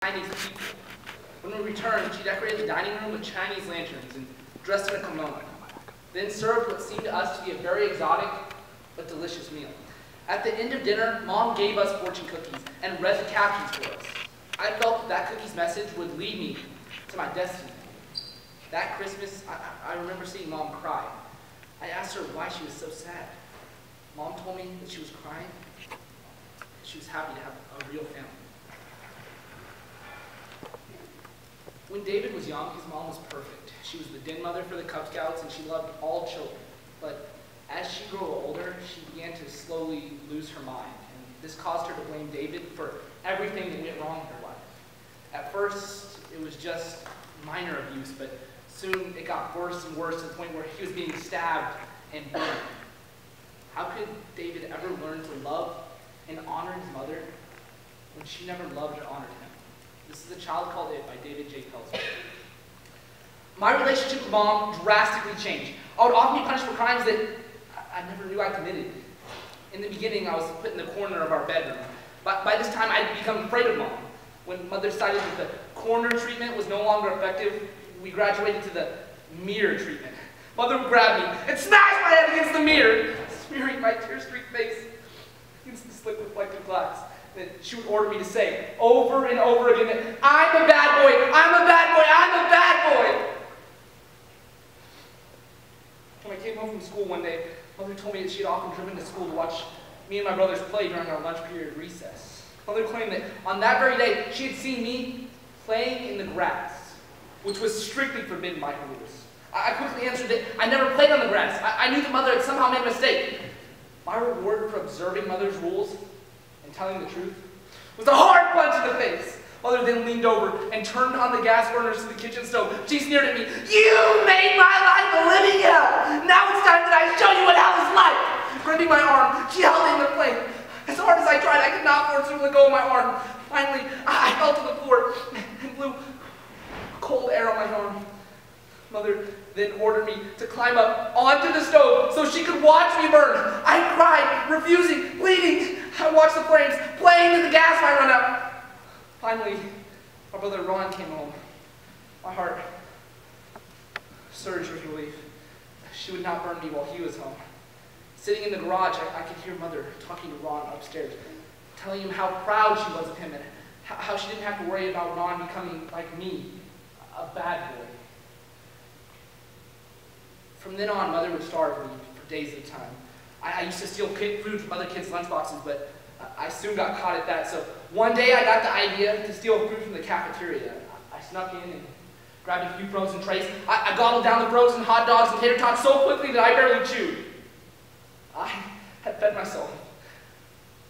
Chinese people. When we returned, she decorated the dining room with Chinese lanterns and dressed in a kimono, then served what seemed to us to be a very exotic but delicious meal. At the end of dinner, Mom gave us fortune cookies and read the captions for us. I felt that cookie's message would lead me to my destiny. That Christmas, I remember seeing Mom cry. I asked her why she was so sad. Mom told me that she was crying. She was happy to have a real family. When David was young, his mom was perfect. She was the den mother for the Cub Scouts, and she loved all children. But as she grew older, she began to slowly lose her mind, and this caused her to blame David for everything that went wrong in her life. At first, it was just minor abuse, but soon it got worse and worse to the point where he was being stabbed and burned. How could David ever learn to love and honor his mother when she never loved or honored him? This is A Child Called It by David J. Pelzer. My relationship with Mom drastically changed. I would often be punished for crimes that I never knew I committed. In the beginning, I was put in the corner of our bedroom. By this time, I had become afraid of Mom. When Mother decided that the corner treatment was no longer effective, we graduated to the mirror treatment. Mother would grab me and smash my head against the mirror, smearing my tear-streaked face against the slick reflective glass. Then she would order me to say over and over again that I'm a bad boy, I'm a bad boy, I'm a bad boy. When I came home from school one day, Mother told me that she had often driven to school to watch me and my brothers play during our lunch period recess. Mother claimed that on that very day, she had seen me playing in the grass, which was strictly forbidden by her rules. I quickly answered that I never played on the grass. I knew that Mother had somehow made a mistake. My reward for observing Mother's rules and telling the truth was a hard punch in the face. Mother then leaned over and turned on the gas burners to the kitchen stove. She sneered at me, "You made my life a living hell! Now it's time that I show you what hell is like!" Gripping my arm, she held it in the flame. As hard as I tried, I could not force her to let go of my arm. Finally, I fell to the floor and blew cold air on my arm. Mother then ordered me to climb up onto the stove so she could watch me burn. I cried, refusing, pleading. I watched the flames playing and the gas might run out. Finally, my brother Ron came home. My heart surged with relief. She would not burn me while he was home. Sitting in the garage, I could hear Mother talking to Ron upstairs, telling him how proud she was of him and how she didn't have to worry about Ron becoming like me, a bad boy. From then on, Mother would starve me for days at a time. I used to steal food from other kids' lunchboxes, but I soon got caught at that. So one day I got the idea to steal food from the cafeteria. I snuck in and grabbed a few frozen trays. I gobbled down the frozen hot dogs and tater tots so quickly that I barely chewed. I had fed myself.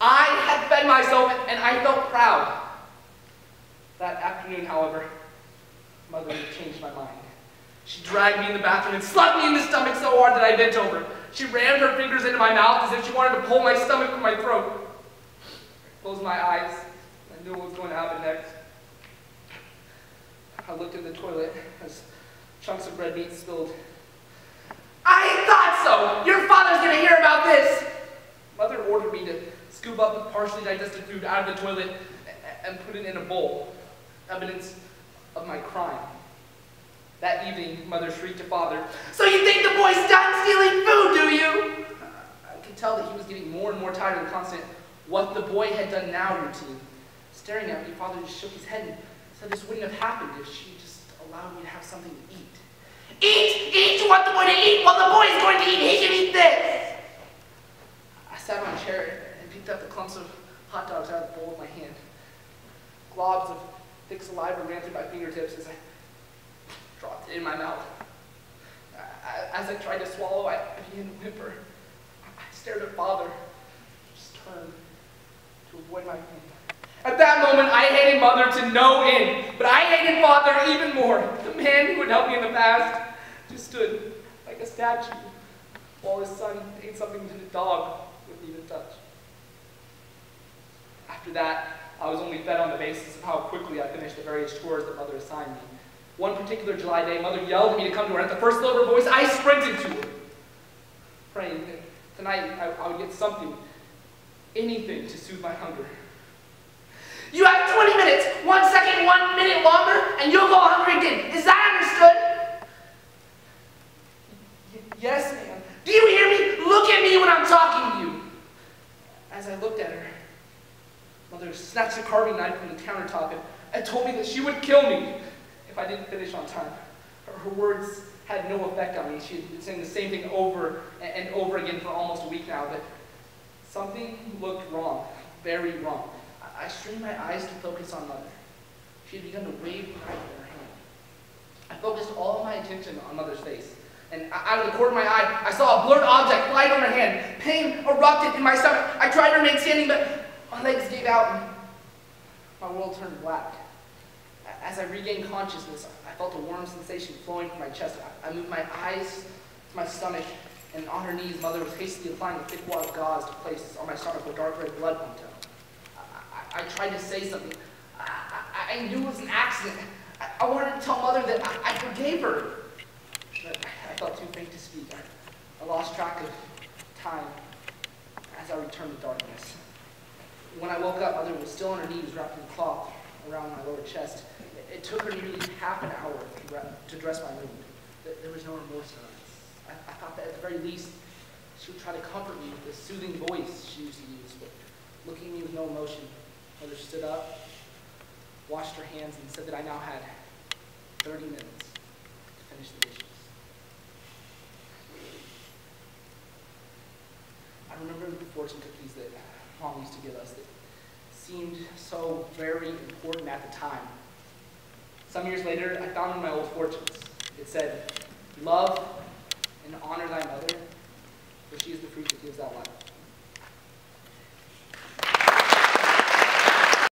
I had fed myself, and I felt proud. That afternoon, however, Mother changed my mind. She dragged me in the bathroom and slapped me in the stomach so hard that I bent over. She rammed her fingers into my mouth as if she wanted to pull my stomach from my throat. I closed my eyes. I knew what was going to happen next. I looked in the toilet as chunks of red meat spilled. "I thought so! Your father's going to hear about this!" Mother ordered me to scoop up the partially digested food out of the toilet and put it in a bowl, evidence of my crime. That evening, Mother shrieked to Father, "So you think the boy's done stealing food, do you?" I could tell that he was getting more and more tired of the constant "what the boy had done now" routine. Staring at me, Father just shook his head and said this wouldn't have happened if she just allowed me to have something to eat. "Eat! Eat! You want the boy to eat? Well, the boy's going to eat. He can eat this!" I sat on a chair and picked up the clumps of hot dogs out of the bowl in my hand. Globs of thick saliva ran through my fingertips as I dropped it in my mouth. As I tried to swallow, I began to whimper. I stared at Father, just turned to avoid my pain. At that moment, I hated Mother to no end, but I hated Father even more. The man who had helped me in the past just stood like a statue while his son ate something that a dog wouldn't even touch. After that, I was only fed on the basis of how quickly I finished the various chores that Mother assigned me. One particular July day, Mother yelled at me to come to her, and at the first low of her voice, I sprinted to her, praying that tonight I would get something, anything to soothe my hunger. You have 20 minutes, 1 second, 1 minute longer, and you'll go hungry again. Is that understood? Yes, ma'am. Do you hear me? Look at me when I'm talking to you. As I looked at her, Mother snatched a carving knife from the countertop and told me that she would kill me if I didn't finish on time. Her words had no effect on me. She had been saying the same thing over and over again for almost a week now, but something looked wrong, very wrong. I strained my eyes to focus on Mother. She had begun to wave the knife in her hand. I focused all my attention on Mother's face, and out of the corner of my eye, I saw a blurred object glide on her hand. Pain erupted in my stomach. I tried to remain standing, but my legs gave out, and my world turned black. As I regained consciousness, I felt a warm sensation flowing from my chest. I moved my eyes to my stomach, and on her knees, Mother was hastily applying a thick wad of gauze to place on my stomach where dark red blood pumped out. I tried to say something. I knew it was an accident. I wanted to tell Mother that I forgave her. But I felt too faint to speak. I lost track of time as I returned to darkness. When I woke up, Mother was still on her knees wrapped in cloth around my lower chest. It took her nearly half an hour to dress my wound. There was no remorse in her eyes. I thought that at the very least, she would try to comfort me with the soothing voice she used to use, but looking at me with no emotion, Mother stood up, washed her hands, and said that I now had 30 minutes to finish the dishes. I remember the fortune cookies that Mom used to give us that seemed so very important at the time. Some years later, I found one of my old fortunes. It said, "Love and honor thy mother, for she is the fruit that gives thou life."